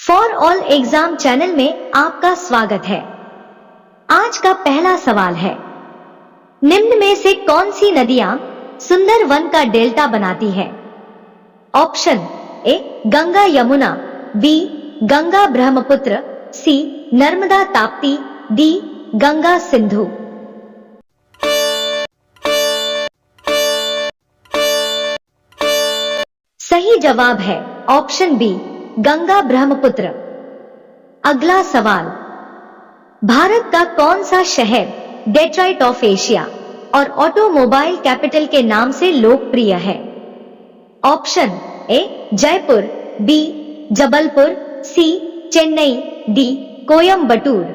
For all exam channel में आपका स्वागत है। आज का पहला सवाल है, निम्न में से कौन सी नदियां सुंदर वन का डेल्टा बनाती है? Option A Ganga Yamuna, B Ganga Brahmaputra, C Narmada Tapti, D Ganga Sindhu. सही जवाब है ऑप्शन बी गंगा ब्रह्मपुत्र। अगला सवाल, भारत का कौन सा शहर डेट्रॉइट ऑफ एशिया और ऑटोमोबाइल कैपिटल के नाम से लोकप्रिय है? Option A Jaipur, B Jabalpur, C Chennai, D Coimbatore.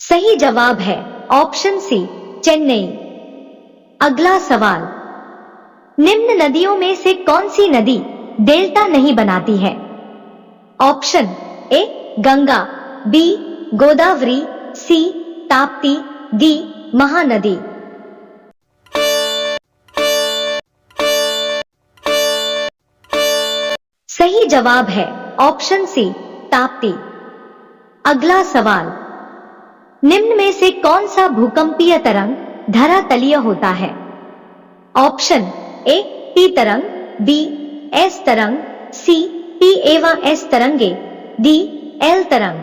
सही जवाब है ऑप्शन सी चेन्नई। अगला सवाल, निम्न नदियों में से कौन सी नदी डेल्टा नहीं बनाती है? Option A Ganga, B Godavari, C Tapti, D Mahanadi. सही जवाब है ऑप्शन सी ताप्ती। अगला सवाल, निम्न में से कौन सा भूकंपीय तरंग धरातलीय होता है? ऑप्शन ए टी तरंग, बी एस तरंग, सी टी एवं एस तरंगे, डी एल तरंग।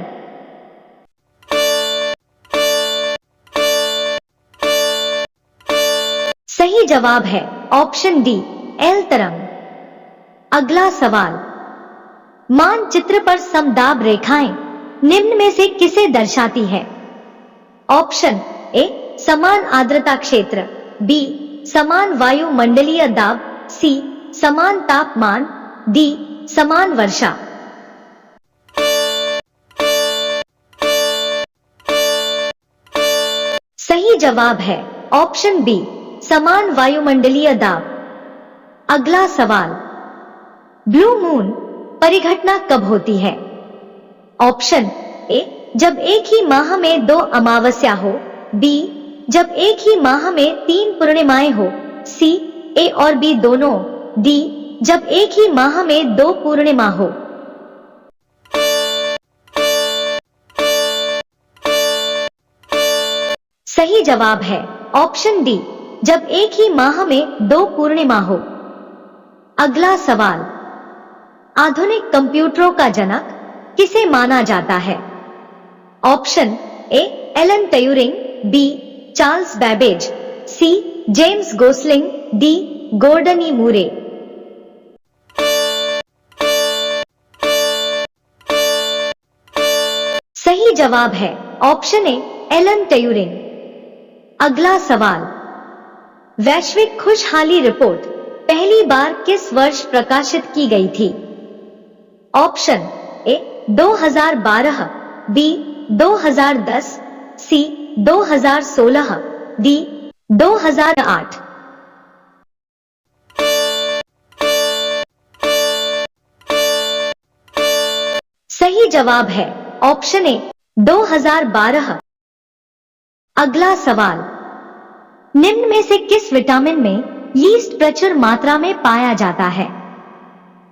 सही जवाब है ऑप्शन डी एल तरंग। अगला सवाल, मानचित्र पर समदाब रेखाएं निम्न में से किसे दर्शाती है? ऑप्शन ए समान आर्द्रता क्षेत्र, बी समान वायुमंडलीय दाब, सी समान तापमान, डी समान वर्षा। सही जवाब है ऑप्शन बी समान वायुमंडलीय दाब। अगला सवाल, ब्लू मून परिघटना कब होती है? ऑप्शन ए जब एक ही माह में 2 अमावस्या हो, बी जब एक ही माह में 3 पूर्णिमाएं हो, सी ए और बी दोनों, डी जब एक ही माह में 2 पूर्णिमा हो। सही जवाब है ऑप्शन डी जब एक ही माह में 2 पूर्णिमा हो। अगला सवाल, आधुनिक कंप्यूटरों का जनक किसे माना जाता है? Option A Alan Turing, B Charles Babbage, C James Gosling, D Gordon E Moore. सही जवाब है ऑप्शन ए एलन ट्यूरिंग। अगला सवाल, वैश्विक खुशहाली रिपोर्ट पहली बार किस वर्ष प्रकाशित की गई थी? Option A 2012, B 2010, C 2016, D 2008। सही जवाब है ऑप्शन ए 2012। अगला सवाल, निम्न में से किस विटामिन में यीस्ट प्रचुर मात्रा में पाया जाता है?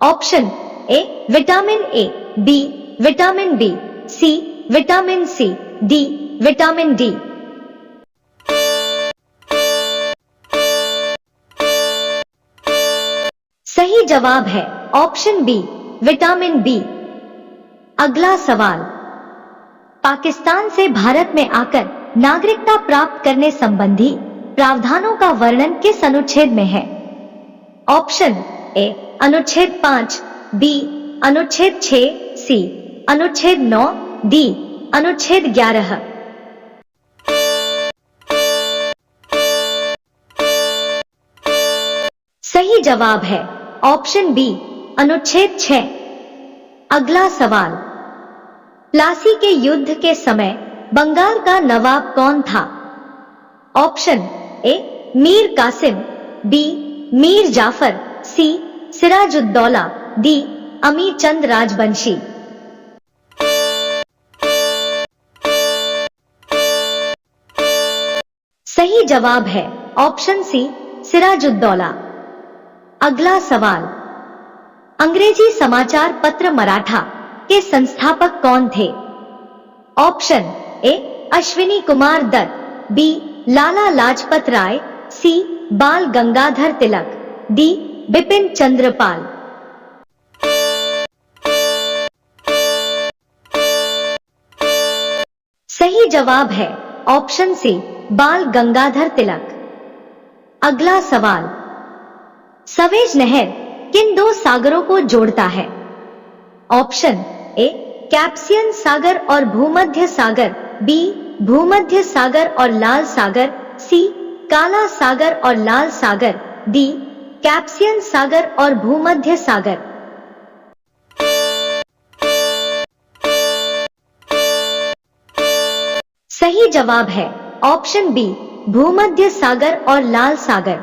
Option A vitamin A, B vitamin B, C vitamin C, D vitamin D. सही जवाब है ऑप्शन बी विटामिन बी। अगला सवाल, पाकिस्तान से भारत में आकर नागरिकता प्राप्त करने संबंधी प्रावधानों का वर्णन किस अनुच्छेद में है? ऑप्शन ए अनुच्छेद 5, बी अनुच्छेद 6, सी अनुच्छेद 9, डी अनुच्छेद 11। सही जवाब है ऑप्शन बी अनुच्छेद 6। अगला सवाल, प्लासी के युद्ध के समय बंगाल का नवाब कौन था? Option A Mir Qasim, B Mir Jafar, C Sirajuddaula, D Amir Chand Rajvanshi. सही जवाब है ऑप्शन सी सिराजुद्दौला। अगला सवाल, अंग्रेजी समाचार पत्र मराठा के संस्थापक कौन थे? Option A Ashwini Kumar Dutt, B Lala Lajpat Rai, C Bal Gangadhar Tilak, D Bipin Chandra Pal. सही जवाब है ऑप्शन सी बाल गंगाधर तिलक। अगला सवाल, सवेज नहर किन दो सागरों को जोड़ता है? ऑप्शन ए कैस्पियन सागर और भूमध्य सागर, बी भूमध्य सागर और लाल सागर, सी काला सागर और लाल सागर, डी कैस्पियन सागर और भूमध्य सागर। सही जवाब है ऑप्शन बी भूमध्य सागर और लाल सागर।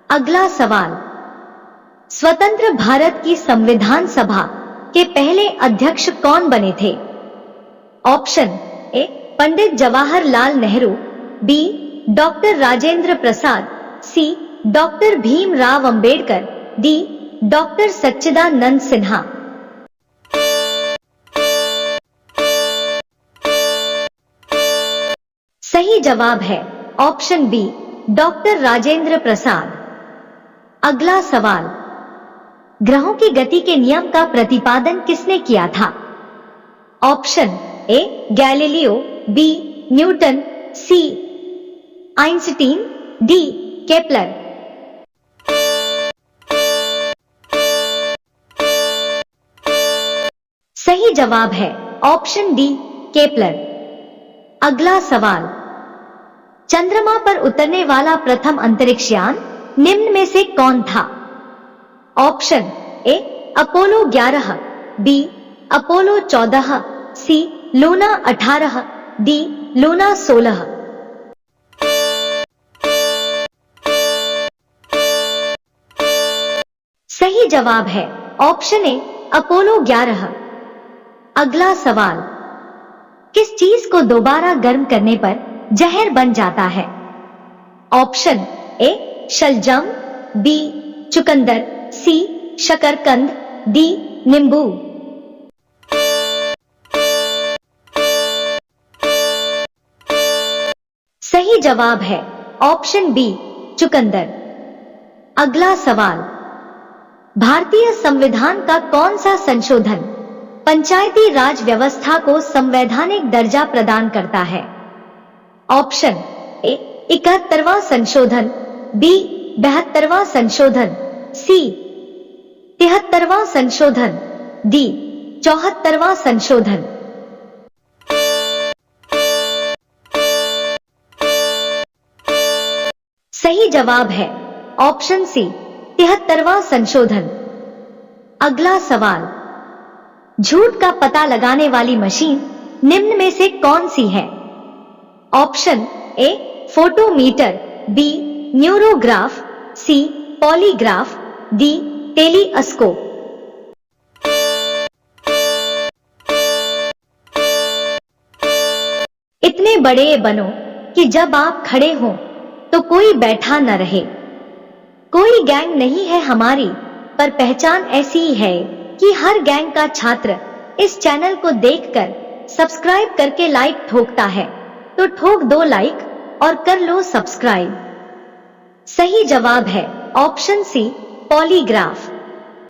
अगला सवाल, स्वतंत्र भारत की संविधान सभा के पहले अध्यक्ष कौन बने थे? Option A Pandit Jawaharlal Nehru, B doctor Rajendra Prasad, C doctor Bhimrao Ambedkar, D doctor Sachchidananda Sinha. सही जवाब है option B doctor Rajendra Prasad. अगला सवाल, ग्रहों की गति के नियम का प्रतिपादन किसने किया था? Option A Galileo, B Newton, C Einstein, D Kepler. सही जवाब है ऑप्शन डी केपलर। अगला सवाल, चंद्रमा पर उतरने वाला प्रथम अंतरिक्षयान निम्न में से कौन था? Option A Apollo 11, B Apollo 14, C Luna 18, D Luna 16। सही जवाब है ऑप्शन ए अपोलो 11। अगला सवाल, किस चीज को दोबारा गर्म करने पर जहर बन जाता है? ऑप्शन ए शलजम, बी चुकंदर, सी शकरकंद, डी नींबू। सही जवाब है ऑप्शन बी चुकंदर। अगला सवाल, भारतीय संविधान का कौन सा संशोधन पंचायती राज व्यवस्था को संवैधानिक दर्जा प्रदान करता है? ऑप्शन ए 71वां संशोधन, बी 72वां संशोधन, सी 73वां संशोधन, डी 74वां संशोधन। सही जवाब है ऑप्शन सी 73वां संशोधन। अगला सवाल, झूठ का पता लगाने वाली मशीन निम्न में से कौन सी है? Option A photometer, B neurograph, C polygraph, D telescope. इतने बड़े बनो कि जब आप खड़े हों तो कोई बैठा न रहे। कोई गैंग नहीं है हमारी, पर पहचान ऐसी ही है कि हर गैंग का छात्र इस चैनल को देखकर सब्सक्राइब करके लाइक ठोकता है, तो ठोक दो लाइक और कर लो सब्सक्राइब। सही जवाब है ऑप्शन सी पॉलीग्राफ।